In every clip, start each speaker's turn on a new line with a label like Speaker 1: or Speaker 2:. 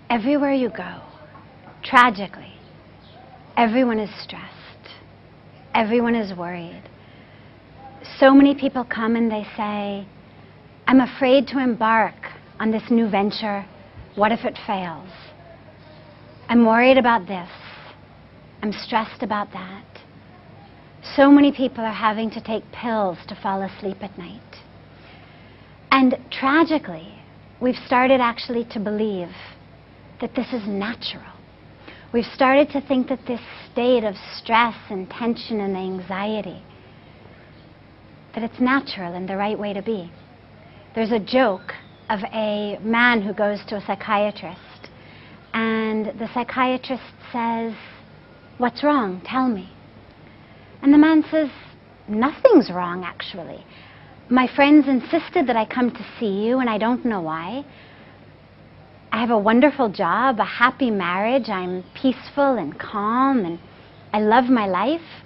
Speaker 1: Everywhere you go, tragically, everyone is stressed. Everyone is worried. So many people come and they say, I'm afraid to embark on this new venture. What if it fails? I'm worried about this. I'm stressed about that. So many people are having to take pills to fall asleep at night. And tragically, we've started actually to believe that this is natural. We've started to think that this state of stress and tension and anxiety, that it's natural and the right way to be. There's a joke of a man who goes to a psychiatrist, and the psychiatrist says, "What's wrong? Tell me." And the man says, "Nothing's wrong, actually. My friends insisted that I come to see you, and I don't know why. I have a wonderful job, a happy marriage, I'm peaceful and calm, and I love my life."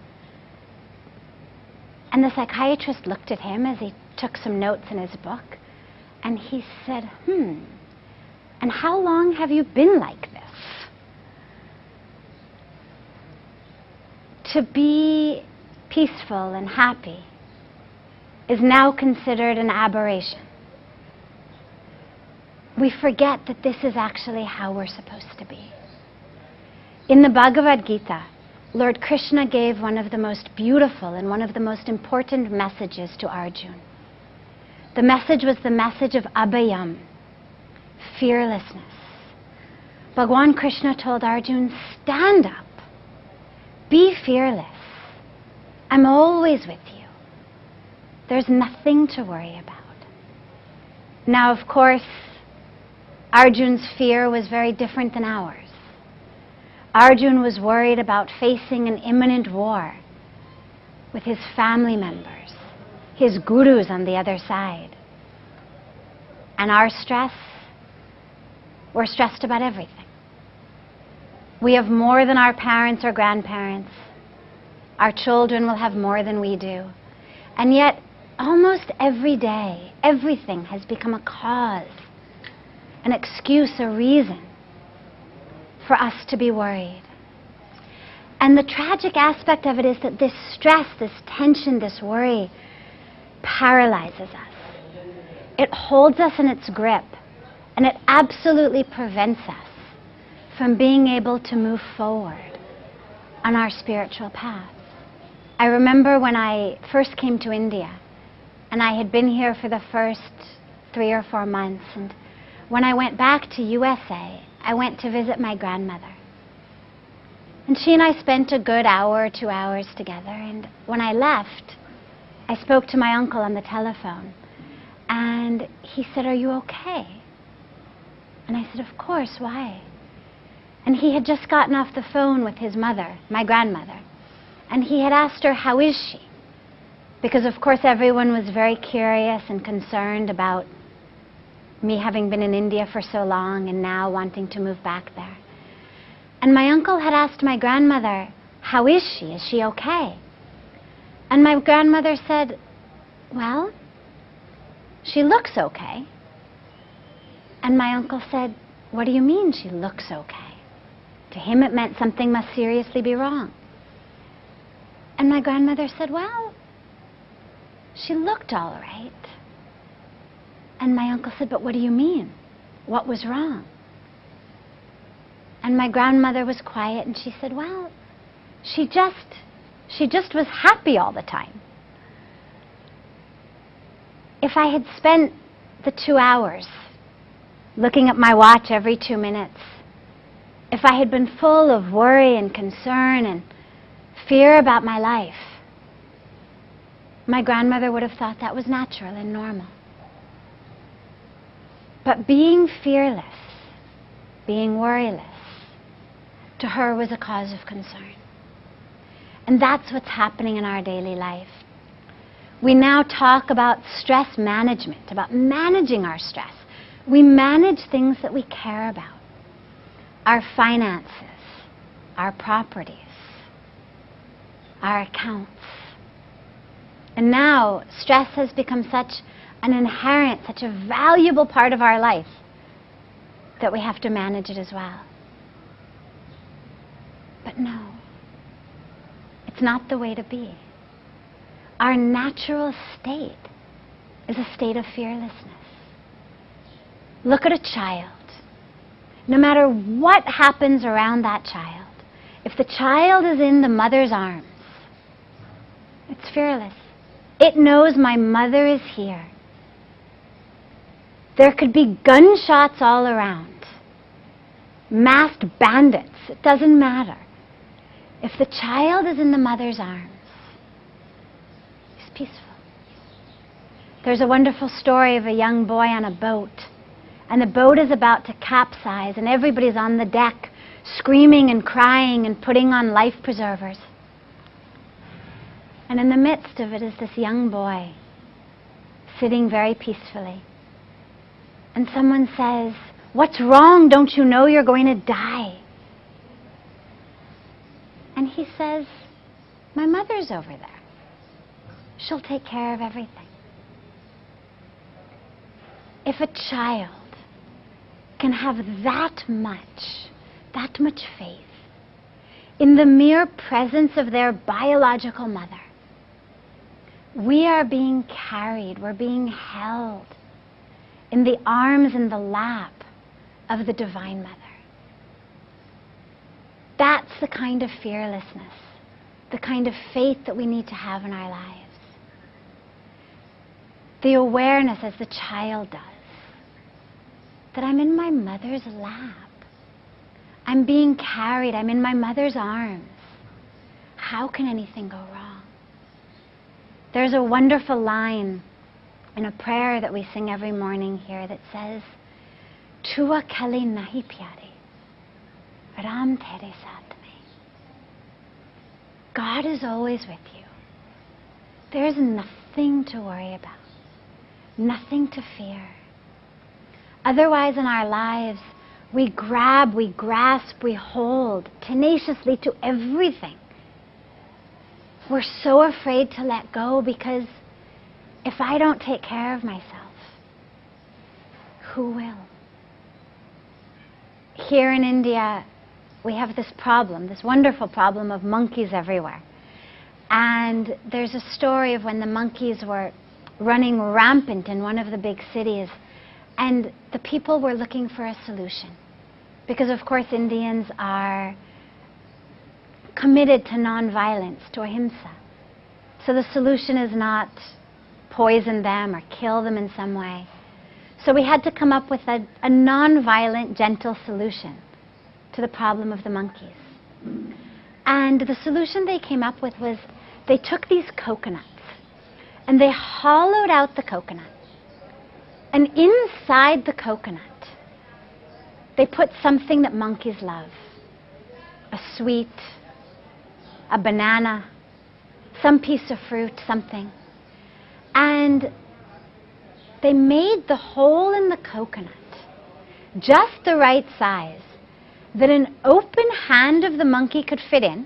Speaker 1: And the psychiatrist looked at him as he took some notes in his book, and he said, "And how long have you been like this?" To be peaceful and happy is now considered an aberration. We forget that this is actually how we're supposed to be. In the Bhagavad Gita, Lord Krishna gave one of the most beautiful and one of the most important messages to Arjuna. The message was the message of Abhayam, fearlessness. Bhagwan Krishna told Arjuna, stand up, be fearless. I'm always with you. There's nothing to worry about. Now, of course, Arjuna's fear was very different than ours. Arjuna was worried about facing an imminent war with his family members, his gurus on the other side. And our stress, we're stressed about everything. We have more than our parents or grandparents. Our children will have more than we do. And yet, almost every day, everything has become a cause, an excuse, a reason for us to be worried. And the tragic aspect of it is that this stress, this tension, this worry paralyzes us. It holds us in its grip, and it absolutely prevents us from being able to move forward on our spiritual path. I remember when I first came to India, and I had been here for the first 3 or 4 months, and when I went back to USA, I went to visit my grandmother. And she and I spent a good hour or 2 hours together, and when I left, I spoke to my uncle on the telephone, and he said, "Are you okay?" And I said, "Of course, why?" And he had just gotten off the phone with his mother, my grandmother, and he had asked her, "How is she?" Because of course everyone was very curious and concerned about me having been in India for so long and now wanting to move back there. And my uncle had asked my grandmother, "How is she? Is she okay?" And my grandmother said, "Well, she looks okay." And my uncle said, "What do you mean she looks okay?" To him it meant something must seriously be wrong. And my grandmother said, "Well, she looked all right." And my uncle said, "But what do you mean? What was wrong?" And my grandmother was quiet, and she said, "Well, she just was happy all the time." If I had spent the 2 hours looking at my watch every 2 minutes, if I had been full of worry and concern and fear about my life, my grandmother would have thought that was natural and normal. But being fearless, being worryless, to her was a cause of concern. And that's what's happening in our daily life. We now talk about stress management, about managing our stress. We manage things that we care about. Our finances, our properties, our accounts. And now stress has become such an inherent, such a valuable part of our life that we have to manage it as well. But no, it's not the way to be. Our natural state is a state of fearlessness. Look at a child. No matter what happens around that child, if the child is in the mother's arms, it's fearless. It knows my mother is here. There could be gunshots all around, masked bandits, it doesn't matter. If the child is in the mother's arms, he's peaceful. There's a wonderful story of a young boy on a boat, and the boat is about to capsize, and everybody's on the deck screaming and crying and putting on life preservers. And in the midst of it is this young boy sitting very peacefully. And someone says, "What's wrong? Don't you know you're going to die?" And he says, "My mother's over there. She'll take care of everything." If a child can have that much faith in the mere presence of their biological mother, we are being carried, we're being held in the arms and the lap of the Divine Mother. That's the kind of fearlessness, the kind of faith that we need to have in our lives. The awareness, as the child does, that I'm in my mother's lap. I'm being carried, I'm in my mother's arms. How can anything go wrong? There's a wonderful line in a prayer that we sing every morning here that says, "Tua kali nahi pyare, Ram tere saath mein." God is always with you. There's nothing to worry about, nothing to fear. Otherwise in our lives, we grab, we grasp, we hold tenaciously to everything. We're so afraid to let go because if I don't take care of myself, who will? Here in India, we have this problem, this wonderful problem of monkeys everywhere. And there's a story of when the monkeys were running rampant in one of the big cities, and the people were looking for a solution. Because of course Indians are committed to non-violence, to ahimsa. So the solution is not poison them or kill them in some way. So we had to come up with a non-violent, gentle solution to the problem of the monkeys. And the solution they came up with was they took these coconuts and they hollowed out the coconut. And inside the coconut, they put something that monkeys love. A sweet, a banana, some piece of fruit, something. And they made the hole in the coconut just the right size that an open hand of the monkey could fit in.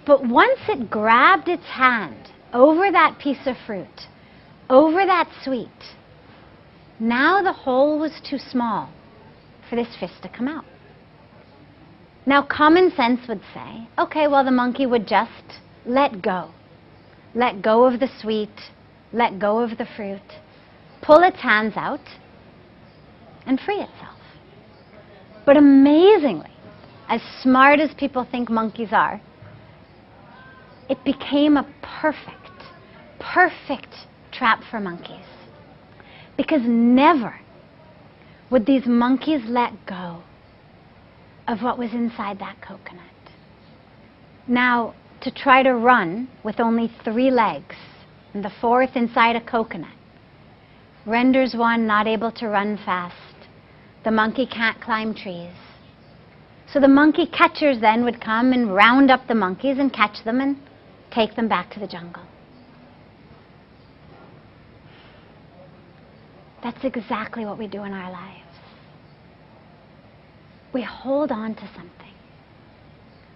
Speaker 1: But once it grabbed its hand over that piece of fruit, over that sweet, now the hole was too small for this fist to come out. Now common sense would say, okay, well the monkey would just let go. Let go of the sweet, let go of the fruit, pull its hands out, and free itself. But amazingly, as smart as people think monkeys are, it became a perfect trap for monkeys. Because never would these monkeys let go of what was inside that coconut. Now, to try to run with only 3 legs, and the 4th inside a coconut, renders one not able to run fast. The monkey can't climb trees. So the monkey catchers then would come and round up the monkeys and catch them and take them back to the jungle. That's exactly what we do in our lives. We hold on to something.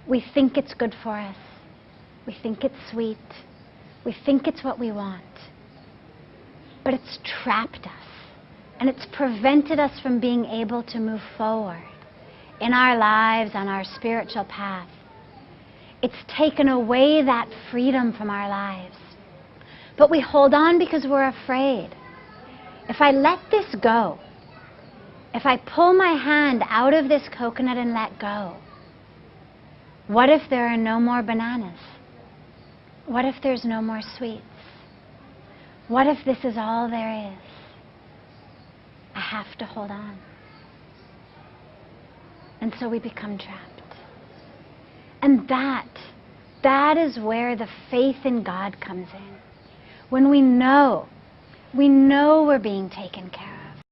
Speaker 1: We think it's good for us. We think it's sweet. We think it's what we want. But it's trapped us And it's prevented us from being able to move forward in our lives, on our spiritual path. It's taken away that freedom from our lives. But we hold on because we're afraid. If I let this go, if I pull my hand out of this coconut and let go, what if there are no more bananas? What if there's no more sweets? What if this is all there is? I have to hold on. And so we become trapped. And that is where the faith in God comes in. When we know we're being taken care of.